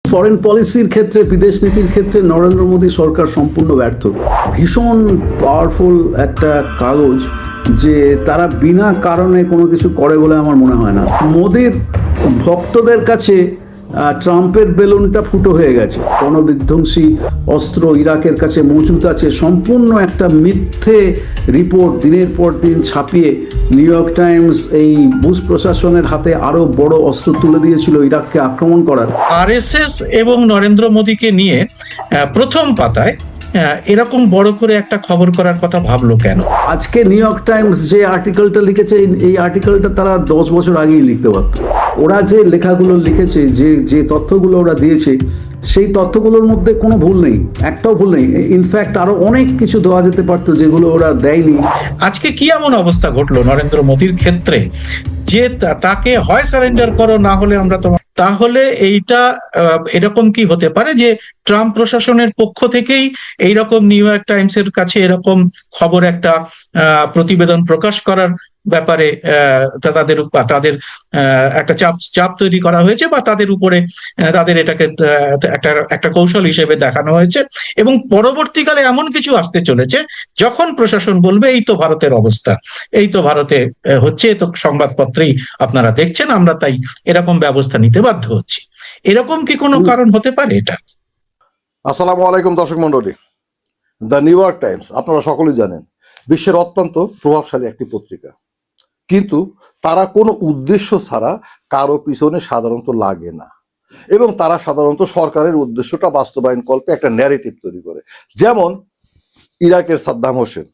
Foreign পলিসির ক্ষেত্রে, বিদেশ নীতির ক্ষেত্রে নরেন্দ্র মোদী সরকার সম্পূর্ণ ব্যর্থ। ভীষণ পাওয়ারফুল একটা কাগজ, যে তারা বিনা কারণে কোনো কিছু করে বলে আমার মনে হয় না। মোদীর ভক্তদের কাছে ট্রাম্পের বেলুনটা ফুটো হয়ে গেছে। গণবিধ্বংসী অস্ত্র ইরাকের কাছে মজুদ আছে, সম্পূর্ণ একটা মিথ্যে রিপোর্ট দিনের পর দিন ছাপিয়ে নিউ ইয়র্ক টাইমস এই বুশ প্রশাসনের হাতে আরো বড় অস্ত্র তুলে দিয়েছিল ইরাককে আক্রমণ করার। আরএসএস এবং নরেন্দ্র মোদীকে নিয়ে প্রথম পাতায় এরকম বড় করে একটা খবর করার কথা ভাবলো কেন? আজকে নিউ ইয়র্ক টাইমস যে আর্টিকেলটা লিখেছে, এই আর্টিকেলটা তারা 10 বছর আগেই লিখতে পারত। ওরা যে লেখাগুলো লিখেছে, যে তথ্যগুলো ওরা দিয়েছে, সেই তথ্যগুলোর মধ্যে কোনো ভুল নেই, একটাও ভুল নেই। ইনফ্যাক্ট আরো অনেক কিছু দেওয়া যেতে পারতো যেগুলো ওরা দেয়নি। আজকে কি এমন অবস্থা ঘটলো নরেন্দ্র মোদীর ক্ষেত্রে যে তাকে হয় সারেন্ডার করো, না হলে আমরা তোমার, তাহলে এইটা এরকম কি হতে পারে যে ট্রাম্প প্রশাসনের পক্ষ থেকেই এইরকম নিউ ইয়র্ক টাইমসের কাছে এরকম খবর একটা প্রতিবেদন প্রকাশ করার ব্যাপারে তাদের একটা চাপ তৈরি করা হয়েছে, বা তাদের উপরে তাদের এটাকে একটা কৌশল হিসেবে দেখানো হয়েছে, এবং পরবর্তীকালে এমন কিছু আসতে চলেছে যখন প্রশাসন বলবে এই তো ভারতের অবস্থা, এই তো ভারতে হচ্ছে, তো সংবাদপত্রেই আপনারা দেখছেন, আমরা তাই এরকম ব্যবস্থা নিতে বাধ্য হচ্ছি। এরকম কি কোনো কারণ হতে পারে এটা? আসসালামু আলাইকুম দর্শক মন্ডলী। দ্য নিউ ইয়র্ক টাইমস আপনারা সকলেই জানেন বিশ্বের অত্যন্ত প্রভাবশালী একটি পত্রিকা, কিন্তু তারা কোনো উদ্দেশ্য ছাড়া কারো পিছনে সাধারণত লাগে না, এবং তারা সাধারণত সরকারের উদ্দেশ্যটা বাস্তবায়ন কল্পে একটা ন্যারেটিভ তৈরি করে। যেমন ইরাকের সাদ্দাম হোসেন,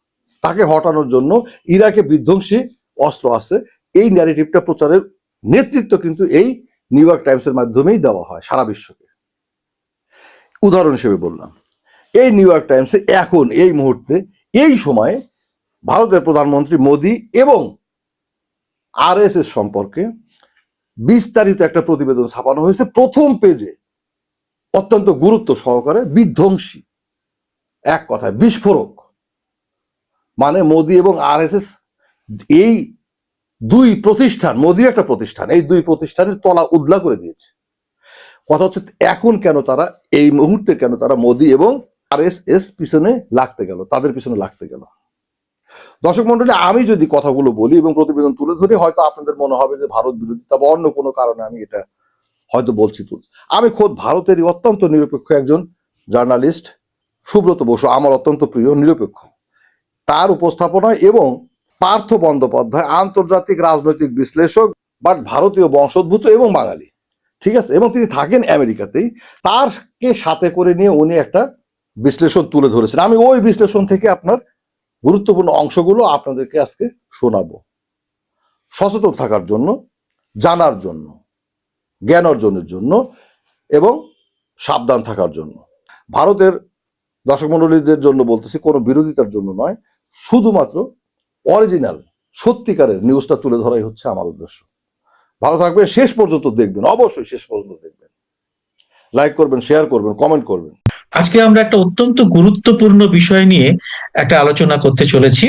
তাকে হটানোর জন্য ইরাকে বিধ্বংসী অস্ত্র আছে, এই ন্যারেটিভটা প্রচারের নেতৃত্ব কিন্তু এই নিউ ইয়র্ক টাইমসের মাধ্যমেই দেওয়া হয় সারা বিশ্বকে। উদাহরণ হিসেবে বললাম, এই নিউ ইয়র্ক টাইমসে এখন এই মুহূর্তে এই সময়ে ভারতের প্রধানমন্ত্রী মোদী এবং আরএসএস সম্পর্কে বিস্তারিত একটা প্রতিবেদন ছাপানো হয়েছে। প্রথম পেজে অত্যন্ত গুরুত্ব সহকারে বিধ্বংসী, এক কথায় বিস্ফোরক, মানে মোদী এবং আরএসএস এই দুই প্রতিষ্ঠান, মোদী একটা প্রতিষ্ঠান, এই দুই প্রতিষ্ঠানের তলা উদলা করে দিয়েছে। কথা হচ্ছে এখন কেন তারা, এই মুহূর্তে কেন তারা মোদী এবং আরএসএস পিছনে লাগতে গেল, তাদের পিছনে লাগতে গেল। দর্শক মন্ডলী, আমি যদি কথাগুলো বলি এবং প্রতিবেদন তুলে ধরি, হয়তো আপনাদের মনে হবে যে ভারত বিরোধিতা বা অন্য কোনো কারণে আমি এটা হয়তো বলছি। আমি খোদ ভারতেরই অত্যন্ত নিরপেক্ষ একজন জার্নালিস্ট, সুব্রত বসু, আমার অত্যন্ত প্রিয়, নিরপেক্ষ। তার উপস্থাপনায় এবং পার্থ বন্দ্যোপাধ্যায় আন্তর্জাতিক রাজনৈতিক বিশ্লেষক, বাট ভারতীয় বংশোদ্ভূত এবং বাঙালি, ঠিক আছে, এবং তিনি থাকেন আমেরিকাতেই। তারকে সাথে করে নিয়ে উনি একটা বিশ্লেষণ তুলে ধরেছেন। আমি ওই বিশ্লেষণ থেকে আপনার গুরুত্বপূর্ণ অংশগুলো আপনাদেরকে আজকে শোনাবো, সচেতন থাকার জন্য, জানার জন্য, জ্ঞান অর্জনের জন্য এবং সাবধান থাকার জন্য। ভারতের দর্শক মন্ডলীদের জন্য বলতেছি, কোনো বিরোধিতার জন্য নয়, শুধুমাত্র অরিজিনাল সত্যিকারের নিউজটা তুলে ধরাই হচ্ছে আমার উদ্দেশ্য। ভালো থাকবেন, শেষ পর্যন্ত দেখবেন, অবশ্যই শেষ পর্যন্ত দেখবেন, লাইক করবেন, শেয়ার করবেন, কমেন্ট করবেন। আজকে আমরা একটা অত্যন্ত গুরুত্বপূর্ণ বিষয় নিয়ে একটা আলোচনা করতে চলেছি।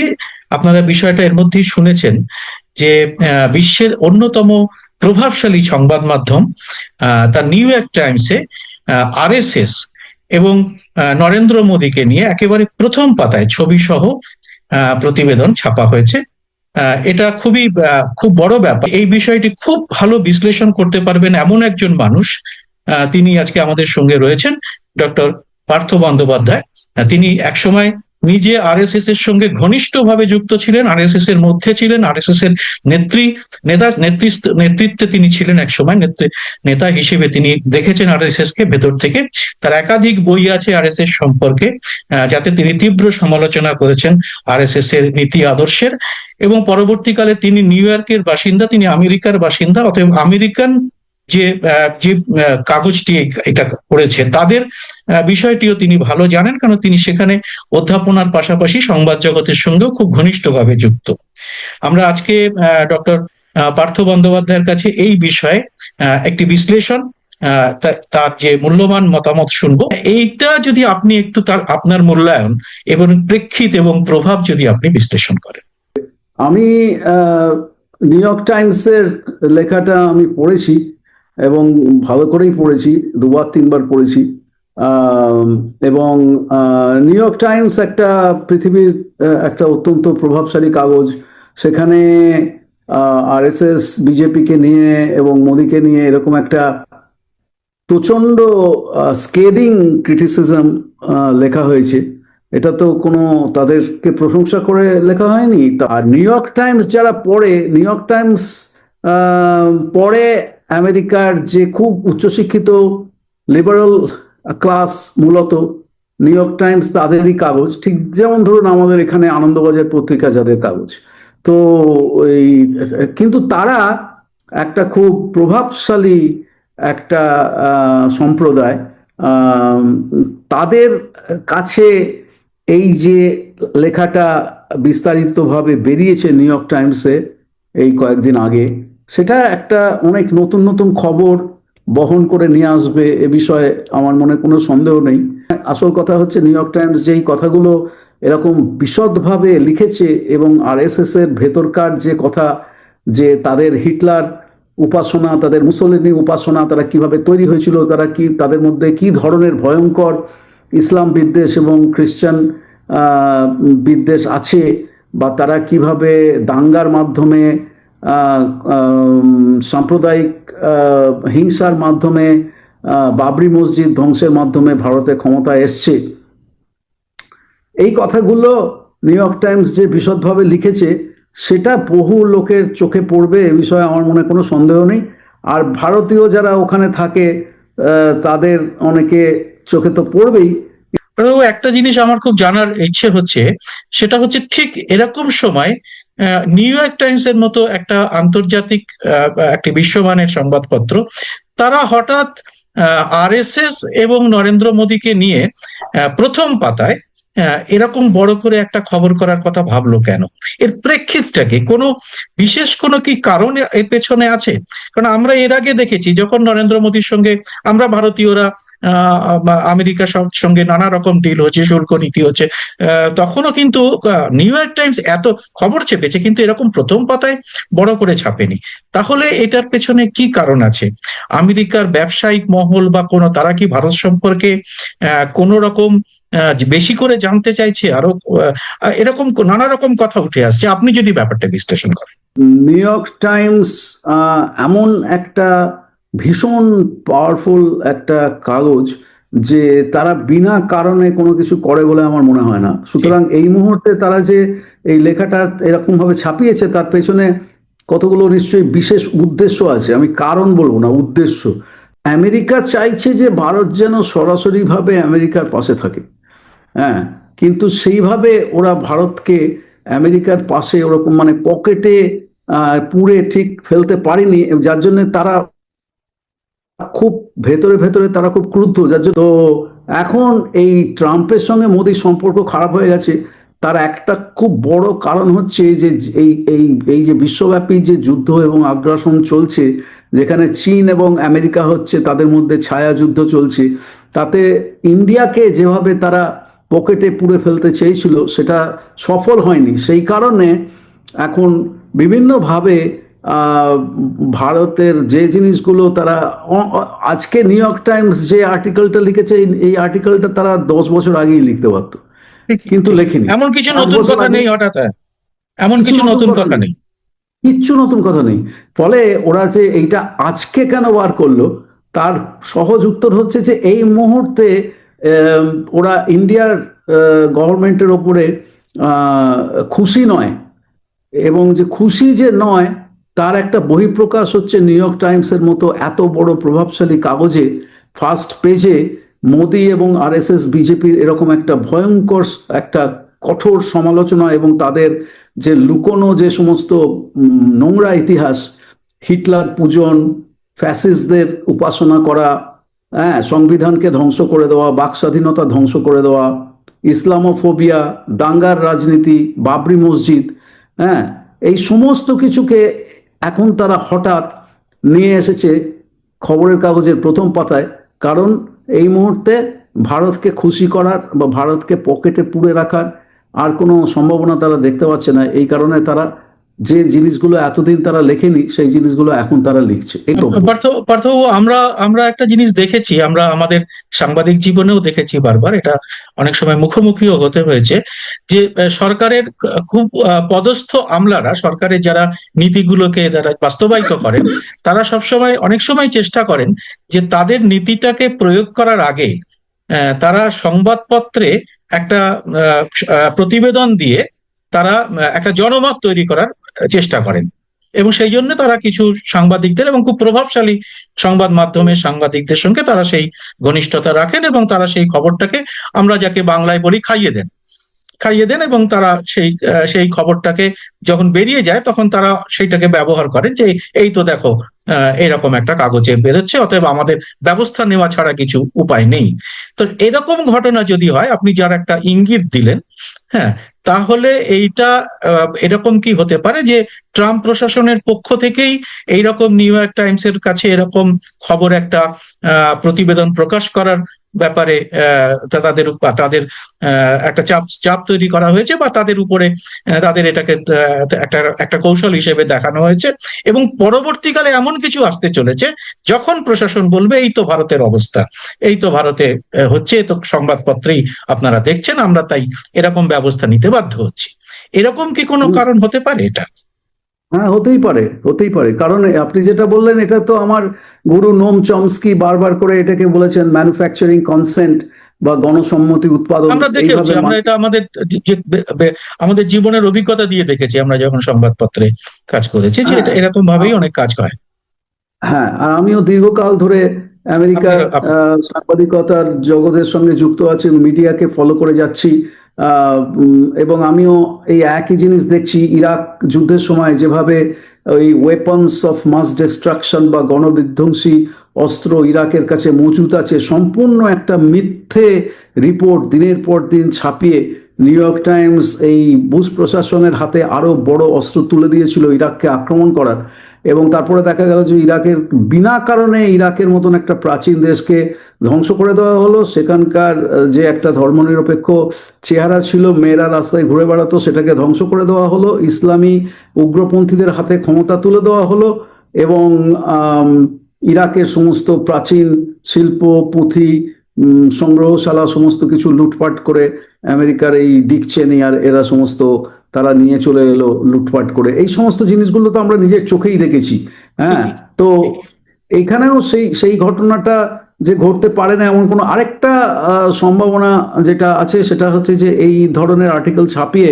আপনারা বিষয়টা এর মধ্যেই শুনেছেন যে বিশ্বের অন্যতম প্রভাবশালী সংবাদ মাধ্যম তার নিউ ইয়র্ক টাইমসে আরএসএস এবং নরেন্দ্র মোদীকে নিয়ে একেবারে প্রথম পাতায় ছবি সহ প্রতিবেদন ছাপা হয়েছে। এটা খুব বড় ব্যাপার। এই বিষয়টি খুব ভালো বিশ্লেষণ করতে পারবেন এমন একজন মানুষ, তিনি আজকে আমাদের সঙ্গে রয়েছেন, ডক্টর পার্থ বন্দ্যোপাধ্যায়। তিনি একসময় নিজে আরএসএস এর সঙ্গে ঘনিষ্ঠভাবে যুক্ত ছিলেন, আরএসএস এর মধ্যে ছিলেন, আরএসএস এর নেতৃত্বে তিনি ছিলেন একসময়, নেতা হিসেবে তিনি দেখেছেন আরএসএস কে ভেতর থেকে। তার একাধিক বই আছে আরএসএস সম্পর্কে, যাতে তিনি তীব্র সমালোচনা করেছেন আরএসএস এর নীতি আদর্শের। এবং পরবর্তীকালে তিনি নিউ ইয়র্কের বাসিন্দা, তিনি আমেরিকার বাসিন্দা, অতএব আমেরিকান যে কাগজটি এটা করেছে তাদের বিষয়টিও তিনি ভালো জানেন, কারণ তিনি সেখানে অধ্যাপনার পাশাপাশি সংবাদ জগতের সঙ্গেও খুব ঘনিষ্ঠভাবে যুক্ত। আমরা আজকে ডক্টর পার্থ বন্দ্যোপাধ্যায়ের কাছে এই বিষয়ে একটি বিশ্লেষণ, তার যে মূল্যবান মতামত শুনবো। এইটা যদি আপনি একটু আপনার মূল্যায়ন এবং প্রেক্ষিত এবং প্রভাব যদি আপনি বিশ্লেষণ করেন। আমি নিউ ইয়র্ক টাইমসের লেখাটা আমি পড়েছি। এবং ভালো করেই পড়েছি, দুবার তিনবার পড়েছি। এবং নিউ ইয়র্ক টাইমস একটা পৃথিবীর একটা অত্যন্ত প্রভাবশালী কাগজ। সেখানে আরএসএস বিজেপিকে নিয়ে এবং মোদিকে নিয়ে এরকম একটা প্রচন্ড স্কেদিং ক্রিটিসিজম লেখা হয়েছে। এটা তো কোনো তাদেরকে প্রশংসা করে লেখা হয়নি। আর নিউ ইয়র্ক টাইমস যারা পড়ে, নিউ ইয়র্ক টাইমস পড়ে আমেরিকার যে খুব উচ্চশিক্ষিত লিবারাল ক্লাস, মূলত নিউ ইয়র্ক টাইমস তাদেরই কাগজ, ঠিক যেমন ধরুন আমাদের এখানে আনন্দবাজার পত্রিকা যাদের কাগজ। তো এই কিন্তু তারা একটা খুব প্রভাবশালী একটা সম্প্রদায়। তাদের কাছে এই যে লেখাটা বিস্তারিতভাবে বেরিয়েছে নিউ ইয়র্ক টাইমসে এই কয়েকদিন আগে, সেটা একটা অনেক নতুন নতুন খবর বহন করে নিয়ে আসবে, এ বিষয়ে আমার মনে কোনো সন্দেহ নেই। আসল কথা হচ্ছে নিউ ইয়র্ক টাইমস যেই কথাগুলো এরকম বিশদভাবে লিখেছে এবং আরএসএস এর ভেতরকার যে কথা, যে তাদের হিটলার উপাসনা, তাদের মুসলিনী উপাসনা, তারা কিভাবে তৈরি হয়েছিল, তারা কি, তাদের মধ্যে কি ধরনের ভয়ঙ্কর ইসলাম বিদ্বেষ এবং খ্রিস্টান বিদ্বেষ আছে, বা তারা কিভাবে দাঙ্গার মাধ্যমে সাম্প্রদায়িক হিংসার মাধ্যমে বাবরি মসজিদ ধ্বংসের মাধ্যমে ভারতে ক্ষমতায় এসছে, এই কথাগুলো নিউ ইয়র্ক টাইমস যে বিশদভাবে লিখেছে সেটা বহু লোকের চোখে পড়বে, এ বিষয়ে আমার মনে কোনো সন্দেহ নেই। আর ভারতীয় যারা ওখানে থাকে তাদের অনেকে চোখে তো পড়বেই। একটা জিনিস আমার খুব জানার ইচ্ছে হচ্ছে, সেটা হচ্ছে ঠিক এরকম সময় নিউ ইয়র্ক টাইমস এর মতো একটা আন্তর্জাতিক একটি বিশ্বমানের সংবাদপত্র, তারা হঠাৎ আরএসএস এবং নরেন্দ্র মোদীকে নিয়ে প্রথম পাতায় এরকম বড় করে একটা খবর করার কথা ভাবলো কেন? এর প্রেক্ষিতটা কি? কোনো বিশেষ কোনো কি কারণ এর পেছনে আছে? কারণ আমরা এর আগে দেখেছি যখন নরেন্দ্র মোদীর সঙ্গে আমরা ভারতীয়রা আমেরিকার সঙ্গে নানা রকম ডিল হচ্ছে, শুল্ক নীতি হচ্ছে, তখনও কিন্তু নিউ ইয়র্ক টাইমস এত খবর চেপেছে কিন্তু এরকম প্রথম পাতায় বড় করে ছাপেনি। তাহলে এটার পেছনে কি কারণ আছে? আমেরিকার ব্যবসায়িক মহল বা কোনো, তারা কি ভারত সম্পর্কে কোন রকম বেশি করে জানতে চাইছে আরো? এরকম নানা রকম কথা উঠে আসছে, আপনি যদি ব্যাপারটা বিশ্লেষণ করেন। নিউ ইয়র্ক টাইমস এমন একটা ভীষণ পাওয়ারফুল একটা কাগজ যে তারা বিনা কারণে কোনো কিছু করে বলে আমার মনে হয় না। সুতরাং এই মুহূর্তে তারা যে এই লেখাটা এরকম ভাবে ছাপিয়েছে তার পেছনে কতগুলো নিশ্চয়ই বিশেষ উদ্দেশ্য আছে, আমি কারণ বলবো না, উদ্দেশ্য। আমেরিকা চাইছে যে ভারত যেন সরাসরি ভাবে আমেরিকার পাশে থাকে, হ্যাঁ, কিন্তু সেইভাবে ওরা ভারতকে আমেরিকার পাশে ওরকম মানে পকেটে পুরে ঠিক ফেলতে পারেনি, যার জন্য তারা খুব ভেতরে ভেতরে তারা খুব ক্রুদ্ধ। যার জন্য তো এখন এই ট্রাম্পের সঙ্গে মোদির সম্পর্ক খারাপ হয়ে গেছে, তার একটা খুব বড় কারণ হচ্ছে যে এই এই এই যে বিশ্বব্যাপী যে যুদ্ধ এবং আগ্রাসন চলছে, যেখানে চীন এবং আমেরিকা হচ্ছে তাদের মধ্যে ছায়া যুদ্ধ চলছে, তাতে ইন্ডিয়াকে যেভাবে তারা পকেটে পুরে ফেলতে চেয়েছিল সেটা সফল হয়নি। সেই কারণে এখন বিভিন্নভাবে ভারতের যে জিনিসগুলো তারা, আজকে নিউ ইয়র্ক টাইমস যে আর্টিকেলটা লিখেছে এই আর্টিকেলটা তারা 10 বছর আগেই লিখতে পারত, কিন্তু লেখেনি। এমন কিছু নতুন কথা নেই হঠাৎ, এমন কিছু নতুন কথা নেই, কিচ্ছু নতুন কথা নেই। ফলে ওরা যে এইটা আজকে কেন বার করলো তার সহজ উত্তর হচ্ছে যে এই মুহূর্তে ওরা ইন্ডিয়ার গভর্নমেন্টের ওপরে খুশি নয়, এবং যে খুশি যে নয় তার একটা বহিঃপ্রকাশ হচ্ছে নিউ ইয়র্ক টাইমসের মতো এত বড় প্রভাবশালী কাগজে ফার্স্ট পেজে মোদি এবং আরএসএস বিজেপির এরকম একটা ভয়ঙ্কর একটা কঠোর সমালোচনা এবং তাদের যে লুকোনো যে সমস্ত নোংরা ইতিহাস, হিটলার পূজন, ফ্যাসিস্টদের উপাসনা করা, হ্যাঁ, সংবিধানকে ধ্বংস করে দেওয়া, বাক স্বাধীনতা ধ্বংস করে দেওয়া, ইসলামোফোবিয়া, দাঙ্গার রাজনীতি, বাবরি মসজিদ, হ্যাঁ, এই সমস্ত কিছুকে এখন তারা হঠাৎ নিয়ে এসেছে খবরের কাগজের প্রথম পাতায়। কারণ এই মুহূর্তে ভারতকে খুশি করার বা ভারতকে পকেটে পুরে রাখার আর কোনো সম্ভাবনা তারা দেখতে পাচ্ছে না। এই কারণে তারা যে জিনিসগুলো এতদিন তারা লেখেনি সেই জিনিসগুলো এখন তারা লিখছে। এই তো পার্থবাবু, আমরা একটা জিনিস দেখেছি, আমরা আমাদের সাংবাদিক জীবনেও দেখেছি বারবার, এটা অনেক সময় মুখোমুখিও হতে হয়েছে, যে সরকারের খুব পদস্থ আমলারা, সরকারের যারা নীতিগুলোকে যারা বাস্তবায়িত করেন, তারা সবসময় অনেক সময় চেষ্টা করেন যে তাদের নীতিটাকে প্রয়োগ করার আগে তারা সংবাদপত্রে একটা প্রতিবেদন দিয়ে তারা একটা জনমত তৈরি করার চেষ্টা করেন, এবং সেই জন্য তারা কিছু সাংবাদিকদের এবং খুব প্রভাবশালী সংবাদ মাধ্যমের সাংবাদিকদের সঙ্গে তারা সেই ঘনিষ্ঠতা রাখেন, এবং তারা সেই খবরটাকে, আমরা যাকে বাংলায় বলি, খাইয়ে দেন, এবং তারা সেই খবরটাকে যখন বেরিয়ে যায় তখন তারা সেইটাকে ব্যবহার করেন যে এই তো দেখো এরকম একটা কাগজে বেরোচ্ছে, অতএব আমাদের ব্যবস্থা নেওয়া ছাড়া কিছু উপায় নেই। তো এরকম ঘটনা যদি হয়, আপনি যার একটা ইঙ্গিত দিলেন, হ্যাঁ, তাহলে এইটা এরকম কি হতে পারে যে ট্রাম্প প্রশাসনের পক্ষ থেকেই এইরকম নিউ ইয়র্ক টাইমসের কাছে এরকম খবর একটা প্রতিবেদন প্রকাশ করার ব্যাপারে তাদের একটা চাপ তৈরি করা হয়েছে, বা তাদের উপরে তাদের এটাকে একটা কৌশল হিসেবে দেখানো হয়েছে, এবং পরবর্তীকালে এমন কিছু আসতে চলেছে যখন প্রশাসন বলবে এই তো ভারতের অবস্থা, এই তো ভারতে হচ্ছে, তো সংবাদপত্রেই আপনারা দেখছেন, আমরা তাই এরকম ব্যবস্থা নিতে বাধ্য হচ্ছি। এরকম কি কোনো কারণ হতে পারে এটা? হ্যাঁ, হতেই পারে, কারণ আপনি যেটা বললেন এটা তো আমার গুরু নোম চমস্কি বারবার করে এটাকে বলেছেন ম্যানুফ্যাকচারিং কনসেন্ট বা গণসম্মতি উৎপাদন। আমরা দেখেছি, আমরা এটা আমাদের জীবনের অভিজ্ঞতা দিয়ে দেখেছি, আমরা যখন সংবাদপত্রে কাজ করেছি, যে এটা এরকম ভাবেই অনেক কাজ হয়। হ্যাঁ, আর আমিও দীর্ঘকাল ধরে আমেরিকার সাংবাদিকতার জগতের সঙ্গে যুক্ত আছি, মিডিয়াকে ফলো করে যাচ্ছি, এবং আমিও এই একই জিনিস দেখছি। ইরাক যুদ্ধের সময় যেভাবে ওই ওয়েপন্স অফ মাস ডিস্ট্রাকশন বা গণবিধ্বংসী অস্ত্র ইরাকের কাছে মজুত আছে, সম্পূর্ণ একটা মিথ্যে রিপোর্ট দিনের পর দিন ছাপিয়ে নিউ ইয়র্ক টাইমস এই বুশ প্রশাসনের হাতে আরো বড় অস্ত্র তুলে দিয়েছিল ইরাককে আক্রমণ করার, এবং তারপরে দেখা গেল যে ইরাকের বিনা কারণে ইরাকের মতন একটা প্রাচীন দেশকে ধ্বংস করে দেওয়া হলো। সেখানকার যে একটা ধর্মনিরপেক্ষ চেহারা ছিল, মেয়েরা রাস্তায় ঘুরে বেড়াতো, সেটাকে ধ্বংস করে দেওয়া হলো, ইসলামী উগ্রপন্থীদের হাতে ক্ষমতা তুলে দেওয়া হলো, এবং ইরাকের সমস্ত প্রাচীন শিল্প, পুঁথি, সংগ্রহশালা সমস্ত কিছু লুটপাট করে আমেরিকার এই ডিক চেনি আর এরা সমস্ত তারা নিয়ে চলে এলো লুটপাট করে। এই সমস্ত জিনিসগুলো তো আমরা নিজের চোখেই দেখেছি। হ্যাঁ, তো এইখানেও সেই ঘটনাটা যে ঘটতে পারে না এমন কোনো আরেকটা সম্ভাবনা যেটা আছে, সেটা হচ্ছে যে এই ধরনের আর্টিকেল ছাপিয়ে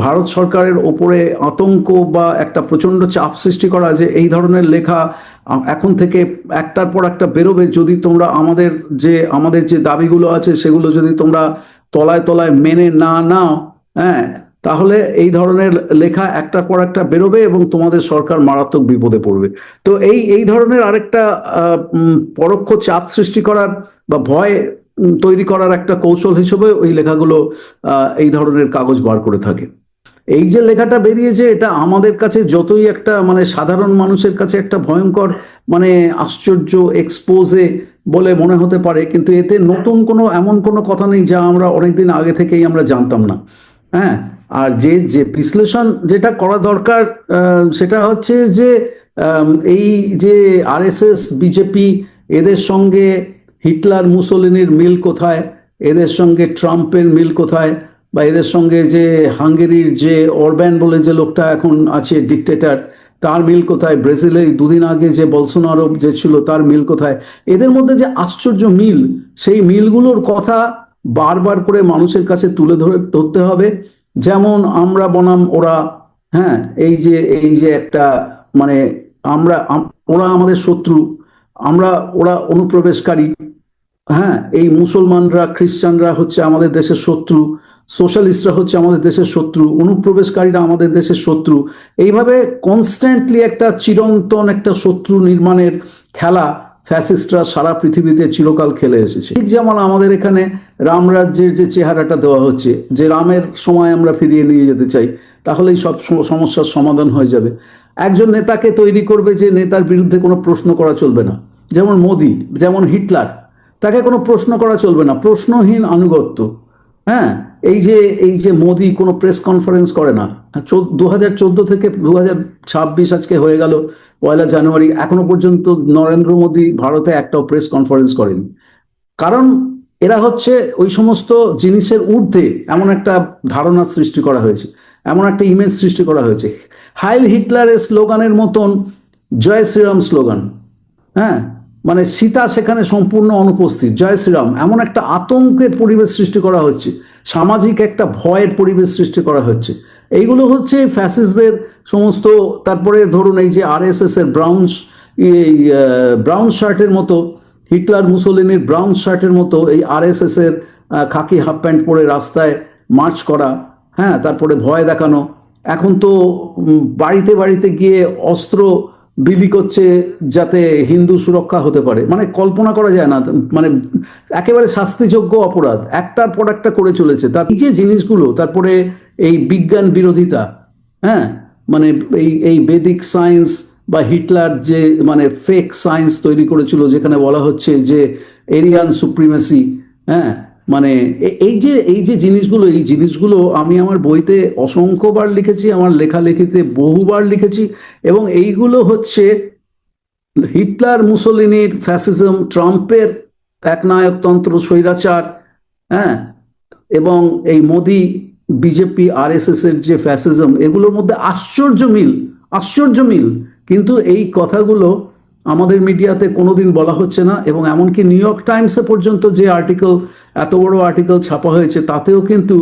ভারত সরকারের ওপরে আতঙ্ক বা একটা প্রচন্ড চাপ সৃষ্টি করা, যে এই ধরনের লেখা এখন থেকে একটার পর একটা বেরোবে, যদি তোমরা আমাদের যে দাবিগুলো আছে সেগুলো যদি তোমরা তলায় তলায় মেনে না নাও, হ্যাঁ, তাহলে এই ধরনের লেখা একটার পর একটা বেরোবে এবং তোমাদের সরকার মারাত্মক বিপদে পড়বে। তো এই ধরনের আরেকটা পরোক্ষ চাপ সৃষ্টি করার বা ভয় তৈরি করার একটা কৌশল হিসেবে ওই লেখাগুলো এই ধরনের কাগজ বার করে থাকে। এই যে লেখাটা বেরিয়েছে, এটা আমাদের কাছে যতই একটা মানে সাধারণ মানুষের কাছে একটা ভয়ঙ্কর মানে আশ্চর্য এক্সপোজে বলে মনে হতে পারে, কিন্তু এতে নতুন এমন কোনো কথা নেই যা আমরা অনেকদিন আগে থেকেই আমরা জানতাম না। হ্যাঁ, আর যে বিশ্লেষণ যেটা করা দরকার সেটা হচ্ছে যে এই যে আরএসএস, বিজেপি, এদের সঙ্গে হিটলার মুসোলিনির মিল কোথায়, এদের সঙ্গে ট্রাম্পের মিল কোথায়, বা এদের সঙ্গে যে হাঙ্গেরির যে অরব্যান বলে যে লোকটা এখন আছে ডিকটেটর, তার মিল কোথায়, ব্রাজিলে দুদিন আগে যে বলসোনারো যে ছিল তার মিল কোথায়, এদের মধ্যে যে আশ্চর্য মিল, সেই মিলগুলোর কথা বারবার করে মানুষের কাছে তুলে ধরতে হবে। যেমন আমরা বনাম ওরা, হ্যাঁ, এই যে একটা মানে ওরা আমাদের শত্রু, ওরা অনুপ্রবেশকারী, হ্যাঁ, এই মুসলমানরা, খ্রিস্টানরা হচ্ছে আমাদের দেশের শত্রু, সোশ্যালিস্টরা হচ্ছে আমাদের দেশের শত্রু, অনুপ্রবেশকারীরা আমাদের দেশের শত্রু। এইভাবে কনস্ট্যান্টলি একটা চিরন্তন একটা শত্রু নির্মাণের খেলা ফ্যাসিস্টরা সারা পৃথিবীতে চিরকাল খেলে এসেছে। ঠিক যেমন আমাদের এখানে রামরাজ্যের যে চেহারাটা দেওয়া হচ্ছে, যে রামের সময় আমরা ফিরিয়ে নিয়ে যেতে চাই, তাহলেই সব সমস্যার সমাধান হয়ে যাবে। একজন নেতাকে তৈরি করবে যে নেতার বিরুদ্ধে কোনো প্রশ্ন করা চলবে না, যেমন মোদি, যেমন হিটলার, তাকে কোনো প্রশ্ন করা চলবে না, প্রশ্নহীন আনুগত্য। হ্যাঁ, এই যে মোদি কোনো প্রেস কনফারেন্স করে না, 2014 থেকে 2026 আজকে হয়ে গেল 1 জানুয়ারি, এখনো পর্যন্ত নরেন্দ্র মোদি ভারতে একটাও প্রেস কনফারেন্স করেনি। কারণ এরা হচ্ছে ওই সমস্ত জিনিসের ঊর্ধ্বে এমন একটা ধারণা সৃষ্টি করা হয়েছে, এমন একটা ইমেজ সৃষ্টি করা হয়েছে। হাইল হিটলারের স্লোগানের মতন জয় শ্রীরাম স্লোগান, হ্যাঁ, মানে সীতা সেখানে সম্পূর্ণ অনুপস্থিত, জয় শ্রীরাম, এমন একটা আতঙ্কের পরিবেশ সৃষ্টি করা হচ্ছে, সামাজিক একটা ভয়ের পরিবেশ সৃষ্টি করা হচ্ছে। এইগুলো হচ্ছে ফ্যাসিস্টদের সমস্ত। তারপরে ধরুন এই যে আরএসএস এর ব্রাউন শার্টের মতো, হিটলার মুসোলিনির ব্রাউন শার্টের মতো এই আরএসএস এর খাকি হাফ প্যান্ট পরে রাস্তায় মার্চ করা, হ্যাঁ, তারপরে ভয় দেখানো। এখন তো বাড়িতে বাড়িতে গিয়ে অস্ত্র বিলি করছে যাতে হিন্দু সুরক্ষা হতে পারে, মানে কল্পনা করা যায় না, মানে একেবারে শাস্তিযোগ্য অপরাধ একটার পর একটা করে চলেছে। তার এই যে জিনিসগুলো, তারপরে এই বিজ্ঞান বিরোধিতা, হ্যাঁ, মানে এই বেদিক সায়েন্স বা হিটলার যে মানে ফেক সায়েন্স তৈরি করেছিল যেখানে বলা হচ্ছে যে এরিয়ান সুপ্রিমেসি, হ্যাঁ, মানে এই যে জিনিসগুলো আমি আমার বইতে অসংখ্যবার লিখেছি, আমার লেখালেখিতে বহুবার লিখেছি। এবং এইগুলো হচ্ছে হিটলার মুসোলিনির ফ্যাসিজম, ট্রাম্পের একনায়কতন্ত্র স্বৈরাচার, হ্যাঁ, এবং এই মোদি বিজেপি আরএসএস এর যে ফ্যাসিজম, এগুলোর মধ্যে আশ্চর্য মিল। কিন্তু এই কথাগুলো আমাদের মিডিয়াতে কোনোদিন বলা হচ্ছে না। এবং এমনকি নিউ ইয়র্ক টাইমসে পর্যন্ত যে এত বড় আর্টিকেল ছাপা হয়েছে, তাতেও কিন্তু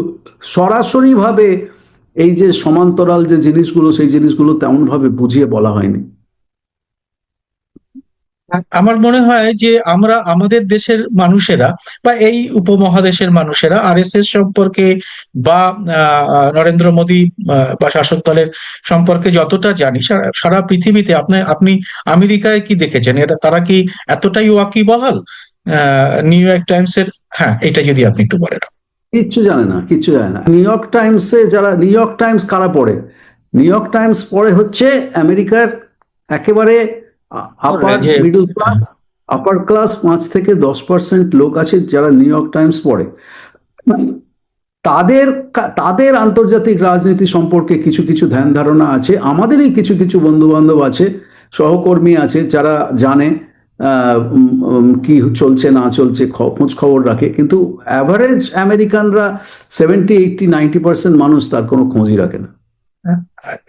সরাসরিভাবে এই যে সমান্তরাল যে জিনিসগুলো, সেই জিনিসগুলো তেমনভাবে বুঝিয়ে বলা হয়নি। আমার মনে হয় যে আমরা আমাদের দেশের মানুষেরা বা এই উপমহাদেশের মানুষেরা আরএসএস সম্পর্কে বা নরেন্দ্র মোদী বা শাসক দলের সম্পর্কে যতটা জানি, সারা পৃথিবীতে আপনি আমেরিকায় কি দেখেছেন? তারা কি এতটাই ওয়াকিবহাল নিউ ইয়র্ক টাইমসের? হ্যাঁ, এটা যদি আপনি একটু বলেন। কিচ্ছু জানে না। নিউ ইয়র্ক টাইমসে নিউ ইয়র্ক টাইমস কারা পড়ে? নিউ ইয়র্ক টাইমস পড়ে হচ্ছে আমেরিকার একেবারে আপার ক্লাস 5 থেকে 10% লোক আছে যারা নিউ ইয়র্ক টাইমস পড়ে। তাদের আন্তর্জাতিক রাজনীতি সম্পর্কে কিছু কিছু ধ্যান ধারণা আছে, আমাদেরই কিছু কিছু বন্ধু বান্ধব আছে, সহকর্মী আছে যারা জানে কি চলছে না চলছে, খোঁজ খবর রাখে। কিন্তু অ্যাভারেজ আমেরিকানরা 70, 80, 90% মানুষ তার কোনো খোঁজই রাখে না।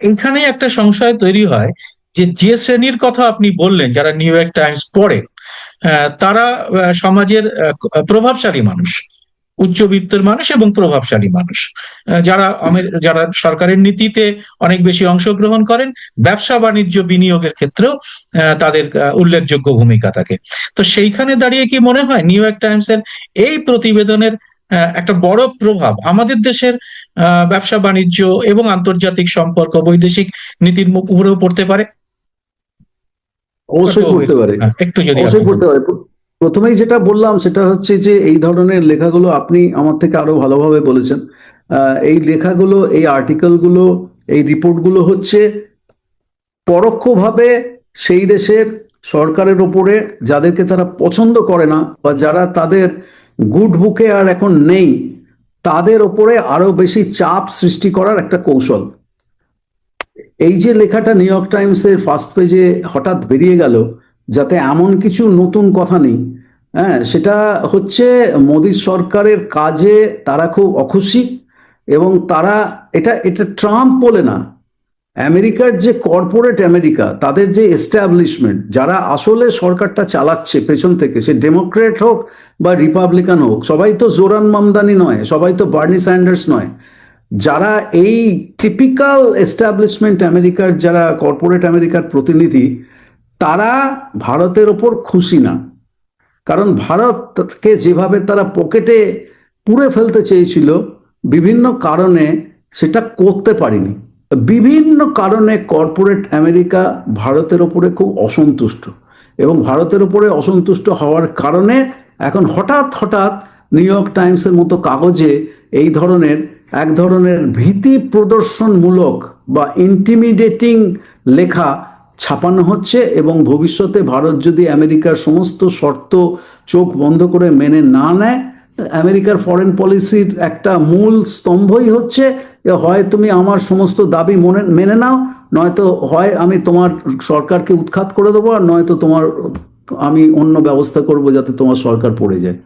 এইখানে একটা সংশয় তৈরি হয় যে শ্রেণীর কথা আপনি বললেন যারা নিউ ইয়র্ক টাইমস পড়ে, তারা সমাজের প্রভাবশালী মানুষ, উচ্চবিত্তের মানুষ এবং প্রভাবশালী মানুষ, যারা সরকারের নীতিতে অনেক বেশি অংশগ্রহণ করেন, ব্যবসা বাণিজ্য বিনিয়োগের ক্ষেত্রেও তাদের উল্লেখযোগ্য ভূমিকা থাকে। তো সেইখানে দাঁড়িয়ে কি মনে হয় নিউ ইয়র্ক টাইমসের এই প্রতিবেদনের একটা বড় প্রভাব আমাদের দেশের ব্যবসা বাণিজ্য এবং আন্তর্জাতিক সম্পর্ক, বৈদেশিক নীতির উপরেও পড়তে পারে? অবশ্যই পড়তে পারে, একটু যদি অবশ্যই পড়তে পারে। প্রথমেই যেটা বললাম সেটা হচ্ছে যে এই ধরনের লেখাগুলো আপনি আমার থেকে আরো ভালোভাবে বলেছেন। এই লেখাগুলো, এই আর্টিকেলগুলো, এই রিপোর্টগুলো হচ্ছে পরোক্ষভাবে সেই দেশের সরকারের ওপরে, যাদেরকে তারা পছন্দ করে না বা যারা তাদের গুড বুকে আর এখন নেই, তাদের ওপরে আরো বেশি চাপ সৃষ্টি করার একটা কৌশল। এই যে লেখাটা নিউ ইয়র্ক টাইমসের ফার্স্ট পেজে হঠাৎ বেরিয়ে গেল, যাতে এমন কিছু নতুন কথা নেই, হ্যাঁ, সেটা হচ্ছে মোদী সরকারের কাজে তারা খুব অখুশি। এবং তারা এটা ট্রাম্প বলে না, আমেরিকার যে কর্পোরেট আমেরিকা, তাদের যে এস্টাবলিশমেন্ট, যারা আসলে সরকারটা চালাচ্ছে পেছন থেকে, সে ডেমোক্রেট হোক বা রিপাবলিকান হোক, সবাই তো জোরান মামদানি নয়, সবাই তো বার্নি স্যান্ডার্স নয়। যারা এই টিপিক্যাল এস্টাবলিশমেন্ট আমেরিকার, যারা কর্পোরেট আমেরিকার প্রতিনিধি, তারা ভারতের ওপর খুশি না। কারণ ভারতকে যেভাবে তারা পকেটে পুরে ফেলতে চেয়েছিল, বিভিন্ন কারণে সেটা করতে পারেনি। বিভিন্ন কারণে কর্পোরেট আমেরিকা ভারতের ওপরে খুব অসন্তুষ্ট, এবং ভারতের উপরে অসন্তুষ্ট হওয়ার কারণে এখন হঠাৎ নিউ ইয়র্ক টাইমসের মতো কাগজে এই ধরনের এক ধরনের ভীতি প্রদর্শনমূলক বা ইন্টিমিডেটিং লেখা ছাপানো হচ্ছে। এবং ভবিষ্যতে ভারত যদি আমেরিকার সমস্ত শর্ত চোখ বন্ধ করে মেনে না নেয়, আমেরিকার ফরেন পলিসির একটা মূল স্তম্ভই হচ্ছে যে হয় তুমি আমার সমস্ত দাবি মেনে নাও, নয়তো হয় আমি তোমার সরকারকে উৎখাত করে দেবো, আর নয়তো আমি অন্য ব্যবস্থা করবো যাতে তোমার সরকার পড়ে যায়।